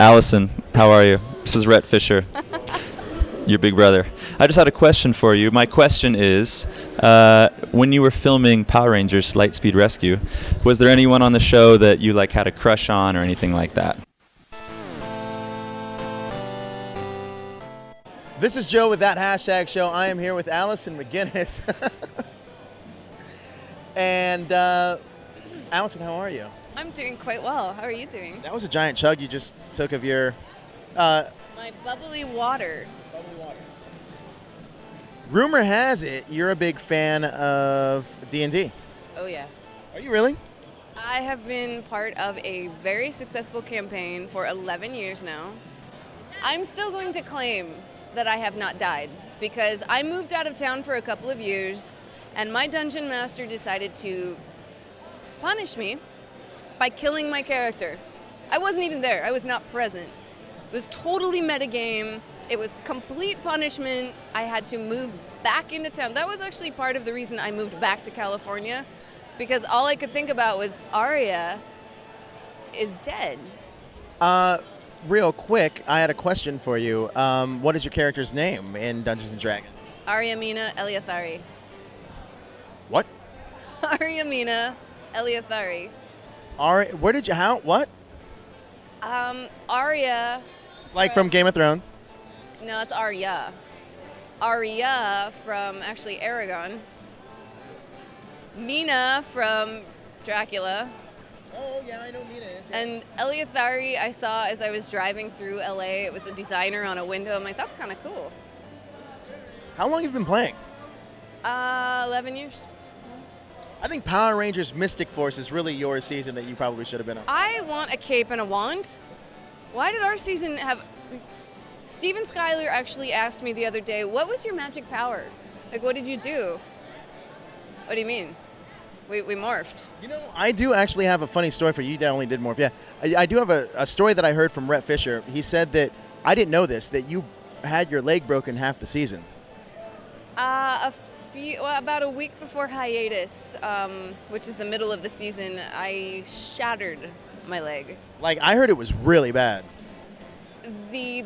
Alison, how are you? This is Rhett Fisher, your big brother. I just had a question for you. My question is, when you were filming Power Rangers Lightspeed Rescue, was there anyone on the show that you had a crush on or anything like that? This is Joe with That Hashtag Show. I am here with Alison MacInnis. And Alison, how are you? I'm doing quite well. How are you doing? That was a giant chug you just took of your... My bubbly water. Rumor has it you're a big fan of D&D. Oh, yeah. Are you really? I have been part of a very successful campaign for 11 years now. I'm still going to claim that I have not died because I moved out of town for a couple of years and my dungeon master decided to punish me by killing my character. I wasn't even there. I was not present. It was totally metagame. It was complete punishment. I had to move back into town. That was actually part of the reason I moved back to California, because all I could think about was Arya is dead. Real quick, I had a question for you. What is your character's name in Dungeons & Dragons? Arya Mina Eliathari. What? Arya Mina Eliathari. Where did you, how, what? Arya. Like from Game of Thrones? No, it's Arya. Arya from actually Aragon. Mina from Dracula. Oh, yeah, I know Mina is. Yeah. And Eliathari I saw as I was driving through LA. It was a designer on a window. I'm like, that's kind of cool. How long have you been playing? 11 years. I think Power Rangers Mystic Force is really your season that you probably should have been on. I want a cape and a wand. Why did our season have... Steven Skyler actually asked me the other day, what was your magic power? Like, what did you do? What do you mean? We morphed. You know, I do actually have a funny story for you. You definitely did morph. Yeah, I do have a story that I heard from Rhett Fisher. He said that, I didn't know this, that you had your leg broken half the season. About a week before hiatus, which is the middle of the season, I shattered my leg. Like, I heard it was really bad. The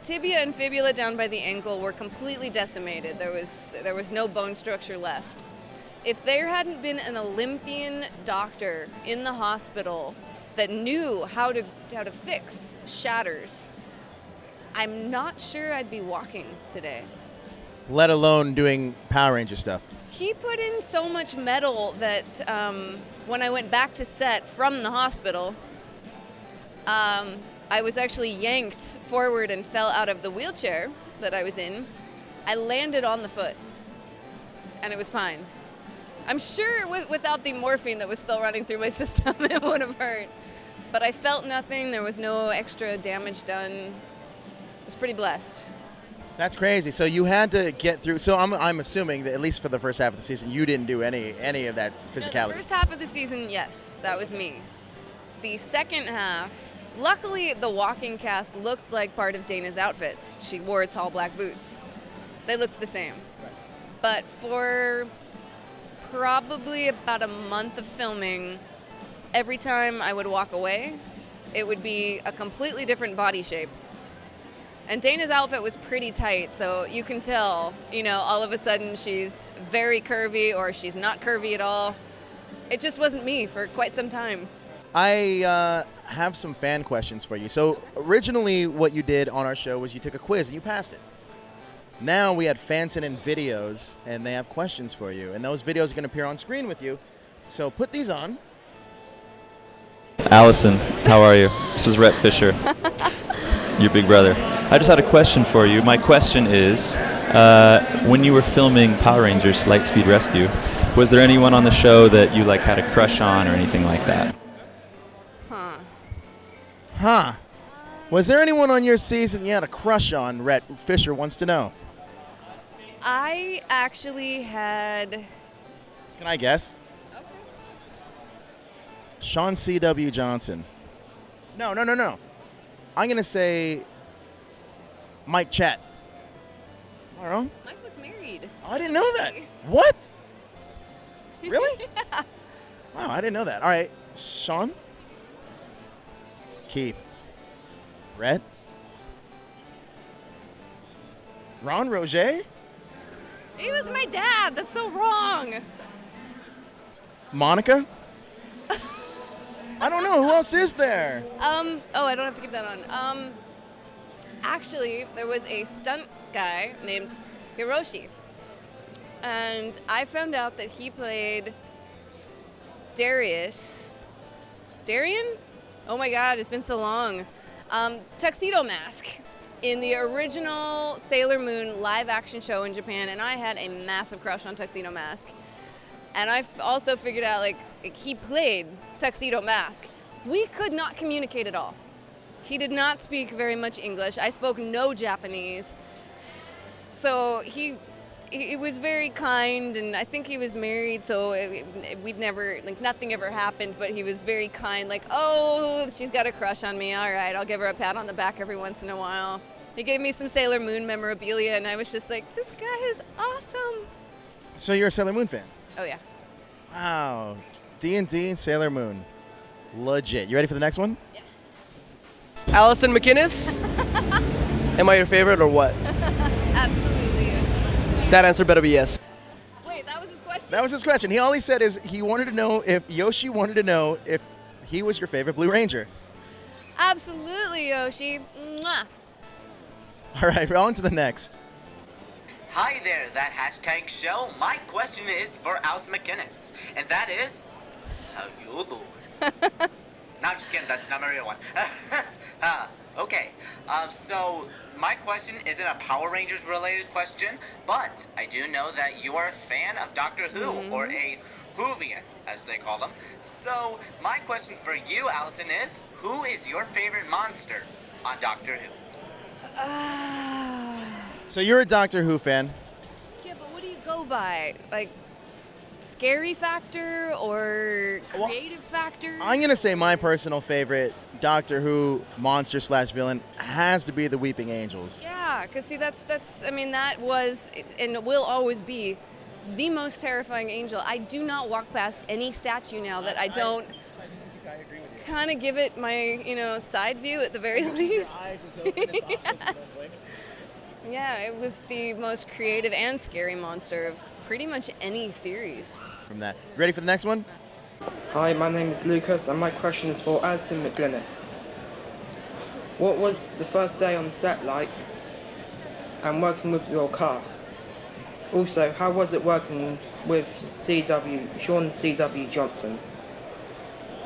tibia and fibula down by the ankle were completely decimated. There was no bone structure left. If there hadn't been an Olympian doctor in the hospital that knew how to fix shatters, I'm not sure I'd be walking today. Let alone doing Power Ranger stuff. He put in so much metal that when I went back to set from the hospital, I was actually yanked forward and fell out of the wheelchair that I was in. I landed on the foot, and it was fine. I'm sure without the morphine that was still running through my system, it would have hurt. But I felt nothing. There was no extra damage done. I was pretty blessed. That's crazy. So you had to get through. So I'm assuming that at least for the first half of the season, you didn't do any of that physicality. No, the first half of the season, yes, that was me. The second half, luckily the walking cast looked like part of Dana's outfits. She wore tall black boots. They looked the same. Right. But for probably about a month of filming, every time I would walk away, it would be a completely different body shape. And Dana's outfit was pretty tight, so you can tell, all of a sudden she's very curvy or she's not curvy at all. It just wasn't me for quite some time. I have some fan questions for you. So originally what you did on our show was you took a quiz and you passed it. Now we had fans send in videos and they have questions for you. And those videos are going to appear on screen with you. So put these on. Alison, how are you? This is Rhett Fisher, your big brother. I just had a question for you. My question is, when you were filming Power Rangers Lightspeed Rescue, was there anyone on the show that you had a crush on or anything like that? Huh. Was there anyone on your season you had a crush on? Rhett Fisher wants to know. I actually had... Can I guess? Okay. Sean C.W. Johnson. No. I'm going to say Mike Chat. Am I wrong? Mike was married. Oh, I didn't know that. What? Really? Yeah. Wow, I didn't know that. All right, Sean? Keith. Rhett? Ron Roget? He was my dad. That's so wrong. Monica? I don't know. Who else is there? Oh, I don't have to keep that on. Actually, there was a stunt guy named Hiroshi. And I found out that he played Darius. Darian? Oh my God, it's been so long. Tuxedo Mask in the original Sailor Moon live action show in Japan, and I had a massive crush on Tuxedo Mask. And I also figured out, like, he played Tuxedo Mask. We could not communicate at all. He did not speak very much English. I spoke no Japanese. So he was very kind, and I think he was married, so we'd never, like, nothing ever happened, but he was very kind, like, oh, she's got a crush on me, all right, I'll give her a pat on the back every once in a while. He gave me some Sailor Moon memorabilia, and I was just like, this guy is awesome. So you're a Sailor Moon fan? Oh, yeah. Wow. D&D and Sailor Moon. Legit. You ready for the next one? Yeah. Alison MacInnis? Am I your favorite or what? Absolutely, Yoshi. That answer better be yes. Wait, that was his question? That was his question. All he said is he wanted to know if Yoshi wanted to know if he was your favorite Blue Ranger. Absolutely, Yoshi. Mwah. All right, on to the next. Hi there, that hashtag show. My question is for Alison MacInnis, and that is, how you doing? No, I'm just kidding, that's not my real one. Okay, so my question isn't a Power Rangers related question, but I do know that you are a fan of Doctor Who, or a Whovian, as they call them. So my question for you, Allison, is, who is your favorite monster on Doctor Who? So you're a Doctor Who fan. Yeah, but what do you go by? Like, scary factor or creative factor? I'm going to say my personal favorite Doctor Who monster / villain has to be the Weeping Angels. Yeah, because see, that's I mean, that was and will always be the most terrifying angel. I do not walk past any statue now that I don't kind of give it my, side view at the very least. Yes. Yeah, it was the most creative and scary monster of pretty much any series. From that. Ready for the next one? Hi, my name is Lucas, and my question is for Alison MacInnis. What was the first day on set like, and working with your cast? Also, how was it working with Sean C.W. Johnson?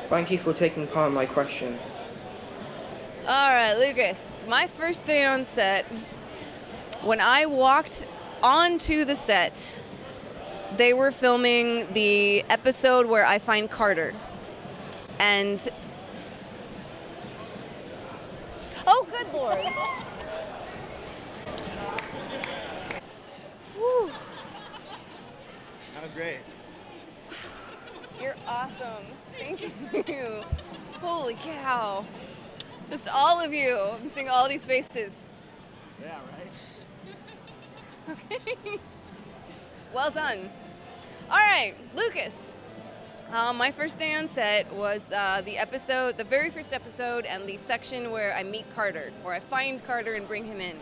Thank you for taking part in my question. All right, Lucas, my first day on set, when I walked onto the set, they were filming the episode where I find Carter. And oh, good Lord. Whew. That was great. You're awesome. Thank you. Holy cow. Just all of you. I'm seeing all these faces. Yeah, right? Okay. Well done. All right, Lucas. My first day on set was the very first episode, and the section where I meet Carter, where I find Carter and bring him in.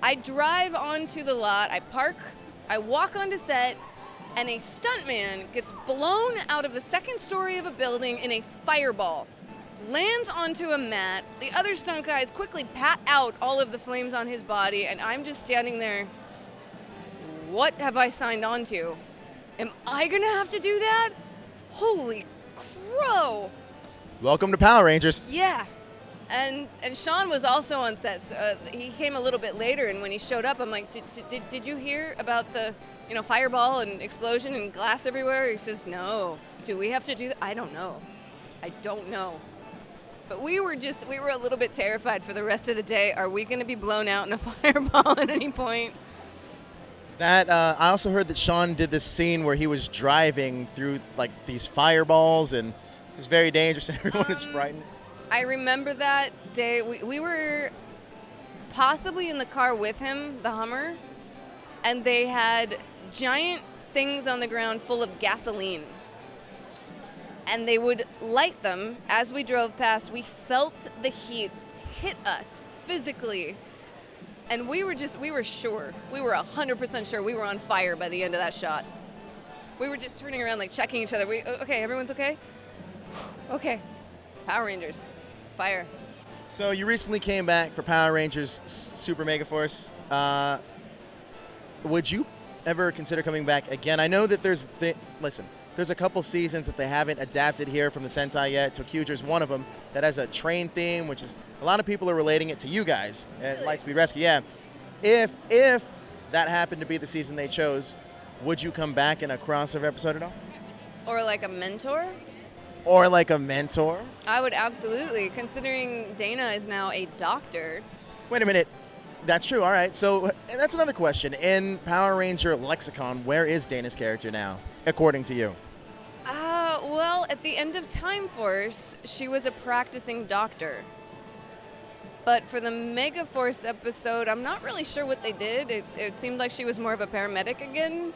I drive onto the lot, I park, I walk onto set, and a stuntman gets blown out of the second story of a building in a fireball, lands onto a mat. The other stunt guys quickly pat out all of the flames on his body, and I'm just standing there. What have I signed on to? Am I gonna have to do that? Holy crow! Welcome to Power Rangers. Yeah. And Sean was also on set. So, he came a little bit later, and when he showed up, I'm like, did you hear about the fireball and explosion and glass everywhere? He says, no. Do we have to do that? I don't know. But we were a little bit terrified for the rest of the day. Are we going to be blown out in a fireball at any point? That I also heard that Sean did this scene where he was driving through like these fireballs, and it was very dangerous, and everyone is frightened. I remember that day. We were possibly in the car with him, the Hummer, and they had giant things on the ground full of gasoline. and they would light them. As we drove past, we felt the heat hit us physically. And we were sure, we were 100% sure we were on fire by the end of that shot. We were just turning around, like checking each other. Okay, everyone's okay? Okay. Power Rangers, fire. So you recently came back for Power Rangers Super Mega Force. Would you ever consider coming back again? I know that there's a couple seasons that they haven't adapted here from the Sentai yet. Tokyuger's one of them that has a train theme, which is a lot of people are relating it to you guys at Lightspeed Rescue. Yeah. If that happened to be the season they chose, would you come back in a crossover episode at all? Or like a mentor? Or like a mentor? I would absolutely, considering Dana is now a doctor. Wait a minute. That's true. All right. So and that's another question. In Power Ranger lexicon, where is Dana's character now, according to you? Well, at the end of Time Force, she was a practicing doctor. But for the Mega Force episode, I'm not really sure what they did. It seemed like she was more of a paramedic again.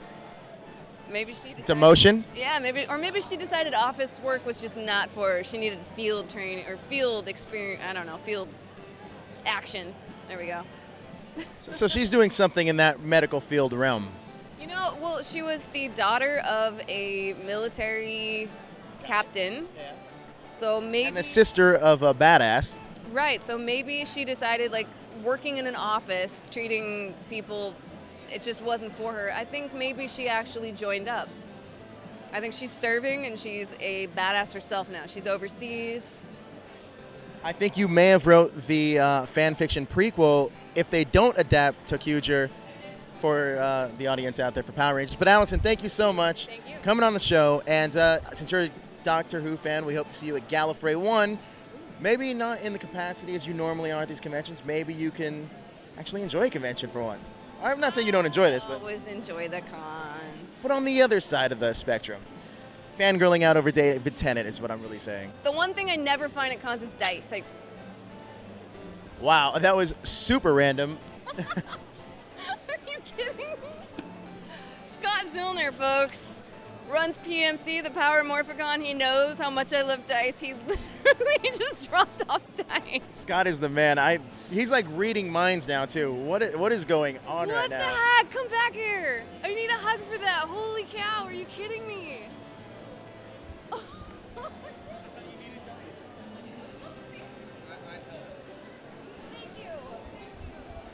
Maybe she decided, Demotion? Yeah, maybe she decided office work was just not for her. She needed field training or field experience. I don't know, field action. There we go. So she's doing something in that medical field realm. You know, well, she was the daughter of a military captain. Yeah. So maybe. And the sister of a badass. Right. So maybe she decided, like, working in an office, treating people, it just wasn't for her. I think maybe she actually joined up. I think she's serving and she's a badass herself now. She's overseas. I think you may have wrote the fan fiction prequel if they don't adapt Tokyuger for the audience out there for Power Rangers. But Allison, thank you so much Thank you. coming on the show. And since you're a Doctor Who fan, we hope to see you at Gallifrey 1. Maybe not in the capacity as you normally are at these conventions. Maybe you can actually enjoy a convention for once. I'm not saying you don't enjoy this, but Always enjoy the cons. put on the other side of the spectrum. Fangirling out over David Tennant is what I'm really saying. The one thing I never find at cons is dice. Like, Wow, that was super random. are you kidding me? Scott Zillner, folks, runs PMC, the Power Morphicon. He knows how much I love dice. He literally just dropped off dice. Scott is the man. He's like reading minds now too. What is going on right What the now? heck? Come back here. I need a hug for that. Holy cow, are you kidding me? Thank you.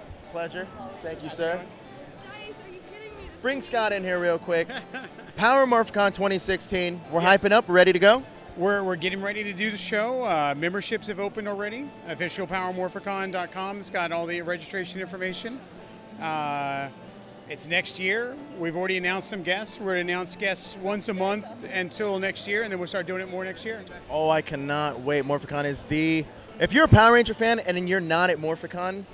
It's a pleasure. Thank you, sir. Dice, are you kidding me? This Bring is Scott in here real quick. Power Morphicon 2016. We're hyping up, ready to go. We're getting ready to do the show. Memberships have opened already. Officialpowermorphicon.com has got all the registration information. It's next year. We've already announced some guests. We're going to announce guests once a month until next year, and then we'll start doing it more next year. Oh, I cannot wait. Morphicon is the... If you're a Power Ranger fan and you're not at Morphicon,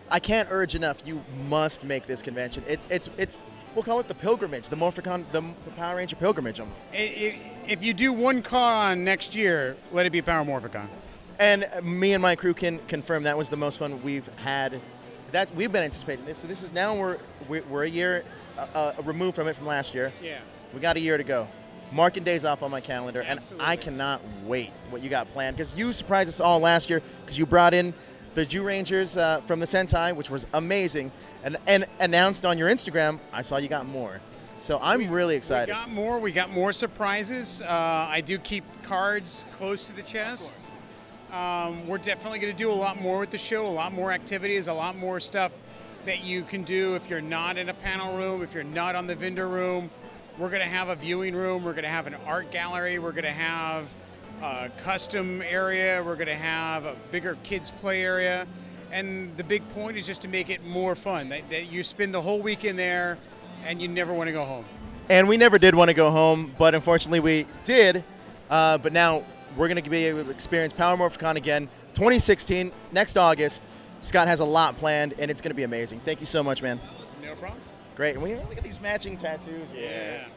I can't urge enough. You must make this convention. It's we'll call it the pilgrimage, the Morphicon, the Power Ranger pilgrimage almost. If you do one con next year, let it be Power Morphicon. And me and my crew can confirm that was the most fun we've had. We've been anticipating this. So this is now we're a year removed from it from last year. Yeah. We got a year to go. Marking days off on my calendar, Absolutely. and I cannot wait what you got planned because you surprised us all last year because you brought in the Jew Rangers from the Sentai, which was amazing, and announced on your Instagram. I saw you got more, so I'm really excited. We got more surprises. I do keep cards close to the chest. We're definitely going to do a lot more with the show, a lot more activities, a lot more stuff that you can do if you're not in a panel room, if you're not on the vendor room. We're going to have a viewing room. We're going to have an art gallery. We're going to have a custom area. We're going to have a bigger kids play area. And the big point is just to make it more fun, that you spend the whole weekend there and you never want to go home. And we never did want to go home, but unfortunately we did. But now we're going to be able to experience Power Morphicon again, 2016, next August. Scott has a lot planned, and it's going to be amazing. Thank you so much, man. No problems. Great. And look at these matching tattoos. Yeah.